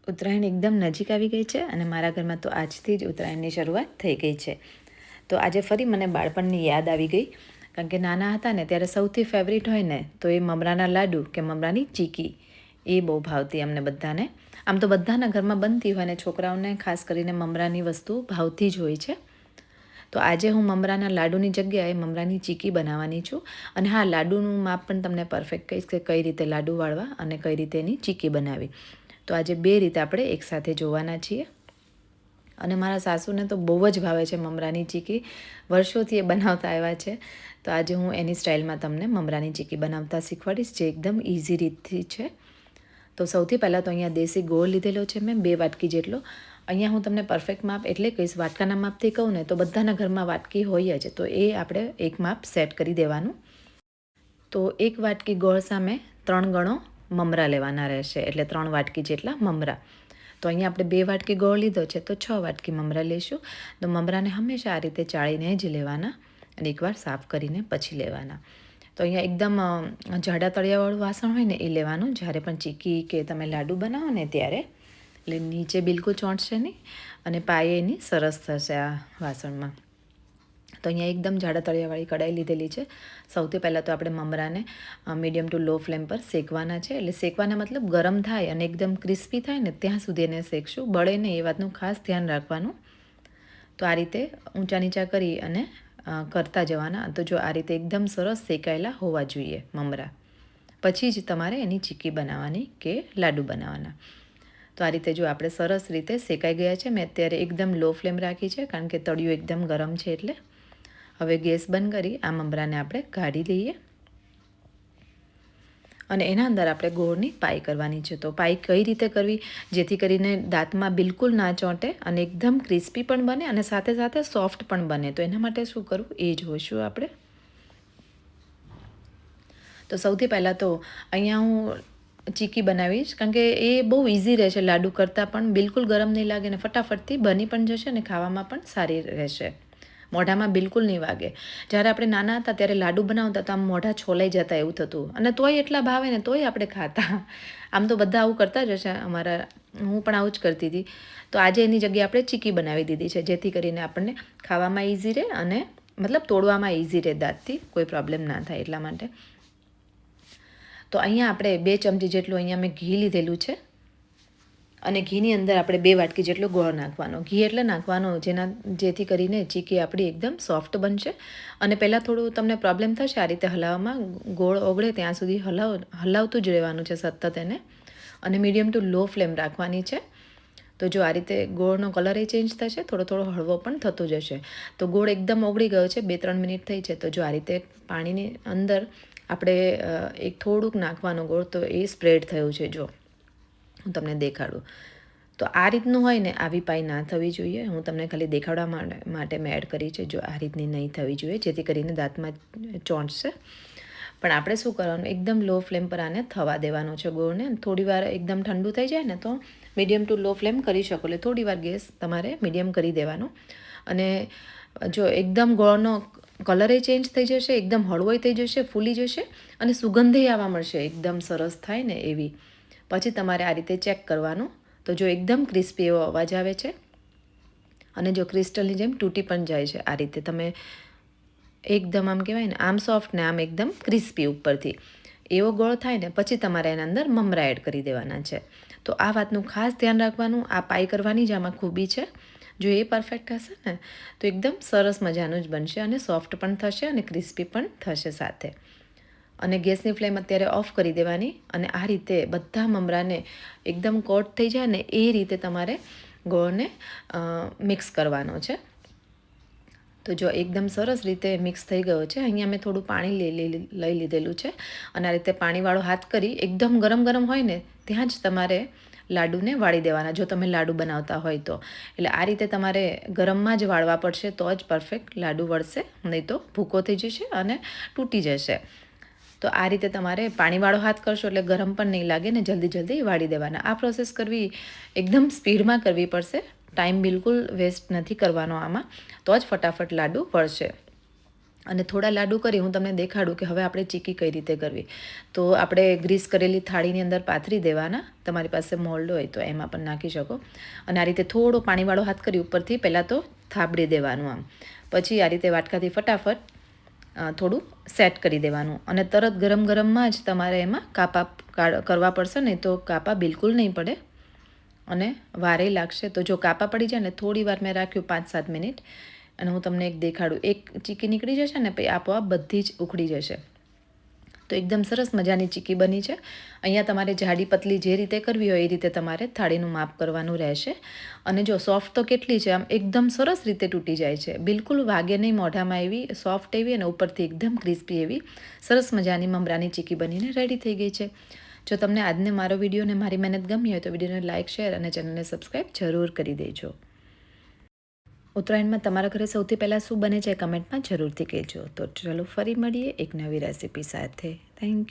ઉત્તરાયણ એકદમ નજીક આવી ગઈ છે અને મારા ઘરમાં તો આજથી જ ઉત્તરાયણની શરૂઆત થઈ ગઈ છે. તો આજે ફરી મને બાળપણની યાદ આવી ગઈ, કારણ કે નાના હતા ને ત્યારે સૌથી ફેવરિટ હોય ને તો એ મમરાના લાડુ કે મમરાની ચીકી, એ બહુ ભાવતી અમને બધાને. આમ તો બધાના ઘરમાં બનતી હોય ને છોકરાઓને ખાસ કરીને મમરાની વસ્તુ ભાવતી જ હોય છે. તો આજે હું મમરાના લાડુની જગ્યાએ મમરાની ચીકી બનાવવાની છું. અને હા, લાડુનું માપ પણ તમને પરફેક્ટ કહીશ કે કઈ રીતે લાડુ વાળવા અને કઈ રીતે એની ચીકી બનાવી. તો આજે બે રીતે આપણે એકસાથે જોવાના છીએ. અને મારા સાસુને તો બહુ જ ભાવે છે મમરાની ચીકી, વર્ષોથી એ બનાવતા આવ્યા છે. તો આજે હું એની સ્ટાઇલમાં તમને મમરાની ચીકી બનાવતા શીખવાડીશ, જે એકદમ ઇઝી રીતથી છે. તો સૌથી પહેલાં તો અહીંયા દેશી ગોળ લીધેલો છે મેં 2 વાટકી જેટલો. અહીંયા હું તમને પરફેક્ટ માપ એટલે કહીશ, વાટકાના માપથી કહું ને તો બધાના ઘરમાં વાટકી હોય જ, તો એ આપણે એક માપ સેટ કરી દેવાનું. તો 1 વાટકી ગોળ સામે 3 ગણો મમરા લેવાના રહેશે, એટલે 3 વાટકી જેટલા મમરા. તો અહીંયા આપણે 2 વાટકી ગોળ લીધો છે તો 6 વાટકી મમરા લઈશું. તો મમરાને હંમેશા આ રીતે ચાળીને જ લેવાના અને એકવાર સાફ કરીને પછી લેવાના. તો અહીંયા એકદમ જાડા તળિયાવાળું વાસણ હોય ને એ લેવાનું, જ્યારે પણ ચીકી કે તમે લાડુ બનાવો ને ત્યારે. એટલે નીચે બિલકુલ ચોંટશે નહીં અને પાયે એની સરસ થશે આ વાસણમાં. તો અહીંયા એકદમ જાડા તળિયાવાળી કડાઈ લીધેલી છે. સૌથી પહેલાં તો આપણે મમરાને મીડિયમ ટુ લો ફ્લેમ પર શેકવાના છે. એટલે શેકવાના મતલબ ગરમ થાય અને એકદમ ક્રિસ્પી થાય ને ત્યાં સુધી એને શેકશું, બળે ને એ વાતનું ખાસ ધ્યાન રાખવાનું. તો આ રીતે ઊંચા નીચા કરી અને કરતા જવાના. તો જો આ રીતે એકદમ સરસ શેકાયેલા હોવા જોઈએ મમરા, પછી જ તમારે એની ચીકી બનાવવાની કે લાડુ બનાવવાના. તો આ રીતે જો આપણે સરસ રીતે શેકાઈ ગયા છે. મેં અત્યારે એકદમ લો ફ્લેમ રાખી છે, કારણ કે તળિયું એકદમ ગરમ છે. એટલે હવે ગેસ બંધ કરી આ મમરાને આપણે કાઢી લઈએ અને એના અંદર આપણે ગોળની પાઈ કરવાની છે. તો પાઈ કઈ રીતે કરવી જેથી કરીને દાંતમાં બિલકુલ ના ચોંટે અને એકદમ ક્રિસ્પી પણ બને અને સાથે સાથે સોફ્ટ પણ બને. તો એના માટે શું કરવું એ જોઈશું આપણે. તો સૌથી પહેલાં તો અહીંયા હું ચીકી બનાવીશ, કારણ કે એ બહુ ઇઝી રહેશે લાડુ કરતાં પણ, બિલકુલ ગરમ નહીં લાગે ને ફટાફટથી બની પણ જશે અને ખાવામાં પણ સારી રહેશે, મોઢામાં બિલકુલ નહીં વાગે. જ્યારે આપણે નાના હતા ત્યારે લાડુ બનાવતા તો આમ મોઢા છોલાઈ જતા એવું થતું, અને તોય એટલા ભાવે ને તોય આપણે ખાતા. આમ તો બધા આવું કરતા જ હશે, હું પણ આવું જ કરતી હતી. તો આજે એની જગ્યાએ આપણે ચીકી બનાવી દીધી છે, જેથી કરીને આપણને ખાવામાં ઇઝી રહે અને મતલબ તોડવામાં ઇઝી રહે, દાંતથી કોઈ પ્રોબ્લેમ ના થાય એટલા માટે. તો અહીંયા આપણે 2 ચમચી જેટલું અહીંયા મેં ઘી લીધેલું છે અને ઘીની અંદર આપણે 2 વાટકી જેટલો ગોળ નાખવાનો. ઘી એટલે નાખવાનો જેથી કરીને ચીકી આપણી એકદમ સોફ્ટ બનશે. અને પહેલાં થોડું તમને પ્રોબ્લેમ થશે આ રીતે હલાવવામાં, ગોળ ઓગળે ત્યાં સુધી હલાવતું જ રહેવાનું છે સતત એને, અને મીડિયમ ટુ લો ફ્લેમ રાખવાની છે. તો જો આ રીતે ગોળનો કલર એ ચેન્જ થશે, થોડો થોડો હળવો પણ થતો જશે. તો ગોળ એકદમ ઓગળી ગયો છે, 2-3 મિનિટ થઈ છે. તો જો આ રીતે પાણીની અંદર આપણે એક થોડુંક નાખવાનું ગોળ, તો એ સ્પ્રેડ થયું છે. જો હું તમને દેખાડું તો આ રીતનું હોય ને, આવી પાઈ ના થવી જોઈએ. હું તમને ખાલી દેખાડવા માટે મેં એડ કરી છે. જો આ રીતની નહીં થવી જોઈએ, જેથી કરીને દાંતમાં ચોંટશે. પણ આપણે શું કરવાનું, એકદમ લો ફ્લેમ પર આને થવા દેવાનો છે ગોળને. થોડી વાર એકદમ ઠંડુ થઈ જાય ને તો મીડિયમ ટુ લો ફ્લેમ કરી શકો, એટલે થોડી વાર ગેસ તમારે મીડિયમ કરી દેવાનો. અને જો એકદમ ગોળનો કલરે ચેન્જ થઈ જશે, એકદમ હળવોય થઈ જશે, ફૂલી જશે અને સુગંધે આવવા મળશે એકદમ સરસ થાય ને એવી. પછી તમારે આ રીતે ચેક કરવાનું. તો જો એકદમ ક્રિસ્પી એવો અવાજ આવે છે અને જો ક્રિસ્ટલની જેમ તૂટી પણ જાય છે, આ રીતે તમે એકદમ આમ કહેવાય ને, આમ સોફ્ટ ને આમ એકદમ ક્રિસ્પી ઉપરથી એવો ગોળ થાય ને પછી તમારે એના અંદર મમરા એડ કરી દેવાના છે. તો આ વાતનું ખાસ ધ્યાન રાખવાનું. આ પાઈ કરવાની જ આમાં ખૂબી છે. જો એ પરફેક્ટ હશે ને તો એકદમ સરસ મજાનું જ બનશે અને સોફ્ટ પણ થશે અને ક્રિસ્પી પણ થશે સાથે. અને ગેસની ફ્લેમ અત્યારે ઓફ કરી દેવાની અને આ રીતે બધા મમરાને એકદમ કોટ થઈ જાય ને એ રીતે તમારે ગોળને મિક્સ કરવાનો છે. તો જો એકદમ સરસ રીતે મિક્સ થઈ ગયો છે. અહીંયા મેં થોડું પાણી લઈ લીધેલું છે અને આ રીતે પાણીવાળો હાથ કરી એકદમ ગરમ ગરમ હોય ને ત્યાં જ તમારે લાડુને વાળી દેવાના, જો તમે લાડુ બનાવતા હોય તો. એટલે આ રીતે તમારે ગરમમાં જ વાળવા પડશે, તો જ પરફેક્ટ લાડુ વળશે, નહીં તો ભૂકો થઈ જશે અને તૂટી જશે. તો આ રીતે તમારે પાણીવાળો હાથ કરશો એટલે ગરમ પણ નહીં લાગે ને જલ્દી વાળી દેવાના. આ પ્રોસેસ કરવી એકદમ સ્પીડમાં કરવી પડશે, ટાઈમ બિલકુલ વેસ્ટ નથી કરવાનો આમાં, તો જ ફટાફટ લાડુ વળશે. અને થોડા લાડુ કરી હું તમને દેખાડું કે હવે આપણે ચીકી કઈ રીતે કરવી. તો આપણે ગ્રીસ કરેલી થાળીની અંદર પાથરી દેવાના. તમારી પાસે મોલ્ડ હોય તો એમાં પણ નાખી શકો. અને આ રીતે થોડો પાણીવાળો હાથ કરી ઉપરથી પહેલાં તો થાબડી દેવાનું આમ. પછી આ રીતે વાટકાથી ફટાફટ થોડું સેટ કરી દેવાનું. અને તરત ગરમ ગરમમાં જ તમારે એમાં કાપા કરવા પડશે, નહીં તો કાપા બિલકુલ નહીં પડે અને વારે લાગશે. તો જો કાપા પડી જાય ને, થોડી વાર મેં રાખ્યું 5-7 મિનિટ, અને હું તમને એક દેખાડું. એક ચીકી નીકળી જશે ને, પછી આપોઆપ બધી જ ઉખડી જશે. તો એકદમ સરસ મજાની ચીકી બની છે. અહીંયા તમારે જાડી પતલી જે રીતે કરવી હોય એ રીતે તમારે થાળીનું માપ કરવાનું રહેશે. અને જો સોફ્ટ તો કેટલી છે, આમ એકદમ સરસ રીતે તૂટી જાય છે, બિલકુલ વાગે નહીં મોઢામાં, એવી સોફ્ટ એવી, અને ઉપરથી એકદમ ક્રિસ્પી એવી સરસ મજાની મમરાની ચીકી બનીને રેડી થઈ ગઈ છે. જો તમને આજને મારો વિડીયો અને મારી મહેનત ગમી હોય તો વિડીયોને લાઇક, શેર અને ચેનલને સબસ્ક્રાઈબ જરૂર કરી દેજો. ઉત્તરાયણમાં તમારા ઘરે સૌથી પહેલાં શું બને છે કમેન્ટમાં જરૂરથી કહેજો. તો ચલો ફરી મળીએ એક નવી રેસીપી સાથે. Thank you.